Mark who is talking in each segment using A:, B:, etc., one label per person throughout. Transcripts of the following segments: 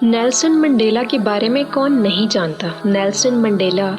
A: Nelson Mandela کے بارے میں کون نہیں جانتا۔ نیلسن منڈیلا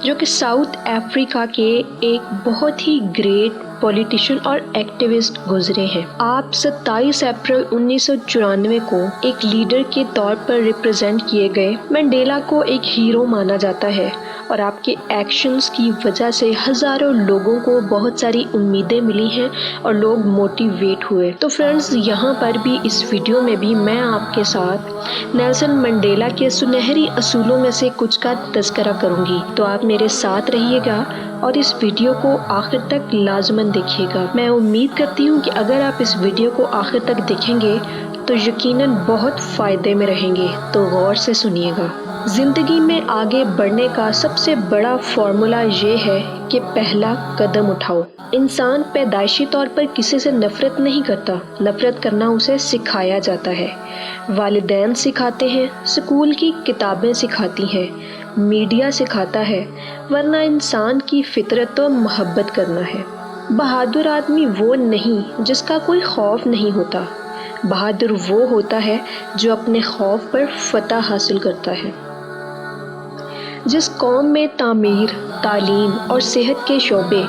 A: جو کہ ساؤتھ افریقہ کے ایک بہت ہی گریٹ پولیٹیشین اور ایکٹیوسٹ گزرے ہیں۔ آپ 27 اپریل 1994 کو ایک لیڈر کے طور پر ریپرزینٹ کیے گئے۔ منڈیلا کو ایک ہیرو مانا جاتا ہے اور آپ کے ایکشنز کی وجہ سے ہزاروں لوگوں کو بہت ساری امیدیں ملی ہیں اور لوگ موٹیویٹ ہوئے۔ تو فرینڈز، یہاں پر بھی اس ویڈیو میں بھی میں آپ کے ساتھ نیلسن منڈیلا کے سنہری اصولوں میں سے کچھ کا تذکرہ کروں گی، تو آپ میرے ساتھ رہیے گا اور اس ویڈیو کو آخر تک لازماً دیکھیے گا۔ میں امید کرتی ہوں کہ اگر آپ اس ویڈیو کو آخر تک دیکھیں گے تو یقیناً بہت فائدے میں رہیں گے، تو غور سے سنیے گا۔ زندگی میں آگے بڑھنے کا سب سے بڑا فارمولا یہ ہے کہ پہلا قدم اٹھاؤ۔ انسان پیدائشی طور پر کسی سے نفرت نہیں کرتا، نفرت کرنا اسے سکھایا جاتا ہے۔ والدین سکھاتے ہیں، اسکول کی کتابیں سکھاتی ہیں، میڈیا سکھاتا ہے، ورنہ انسان کی فطرت تو محبت کرنا ہے۔ بہادر آدمی وہ نہیں جس کا کوئی خوف نہیں ہوتا، بہادر وہ ہوتا ہے جو اپنے خوف پر فتح حاصل کرتا ہے۔ جس قوم میں تعمیر، تعلیم اور صحت کے شعبے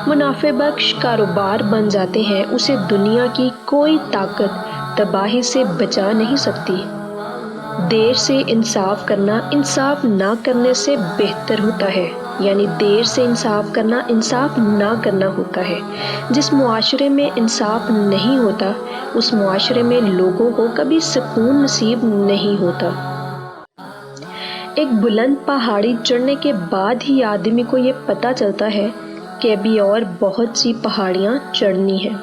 A: منافع بخش کاروبار بن جاتے ہیں، اسے دنیا کی کوئی طاقت تباہی سے بچا نہیں سکتی۔ دیر سے انصاف کرنا انصاف نہ کرنے سے بہتر ہوتا ہے، یعنی دیر سے انصاف کرنا انصاف نہ کرنا ہوتا ہے۔ جس معاشرے میں انصاف نہیں ہوتا، اس معاشرے میں لوگوں کو کبھی سکون نصیب نہیں ہوتا۔ ایک بلند پہاڑی چڑھنے کے بعد ہی آدمی کو یہ پتہ چلتا ہے کہ ابھی اور بہت سی پہاڑیاں چڑھنی ہیں۔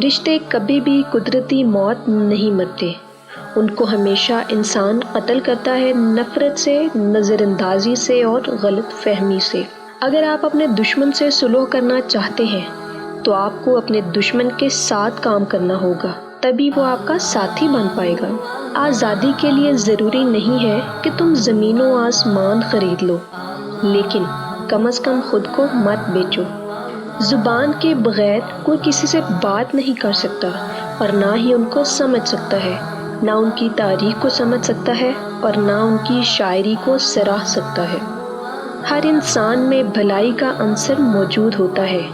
A: رشتے کبھی بھی قدرتی موت نہیں مرتے، ان کو ہمیشہ انسان قتل کرتا ہے، نفرت سے، نظر اندازی سے اور غلط فہمی سے۔ اگر آپ اپنے دشمن سے صلح کرنا چاہتے ہیں تو آپ کو اپنے دشمن کے ساتھ کام کرنا ہوگا، تبھی وہ آپ کا ساتھی بن پائے گا۔ آزادی کے لیے ضروری نہیں ہے کہ تم زمین و آسمان خرید لو، لیکن کم از کم خود کو مت بیچو۔ زبان کے بغیر کوئی کسی سے بات نہیں کر سکتا اور نہ ہی ان کو سمجھ سکتا ہے، نہ ان کی تاریخ کو سمجھ سکتا ہے اور نہ ان کی شاعری کو سراہ سکتا ہے۔ ہر انسان میں بھلائی کا عنصر موجود ہوتا ہے،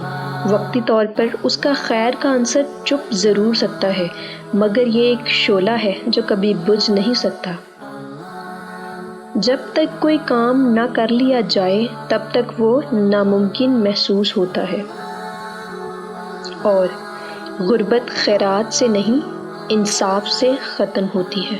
A: وقتی طور پر اس کا خیر کا عنصر چھپ ضرور سکتا ہے، مگر یہ ایک شعلہ ہے جو کبھی بجھ نہیں سکتا۔ جب تک کوئی کام نہ کر لیا جائے تب تک وہ ناممکن محسوس ہوتا ہے، اور غربت خیرات سے نہیں، انصاف سے ختم ہوتی ہے۔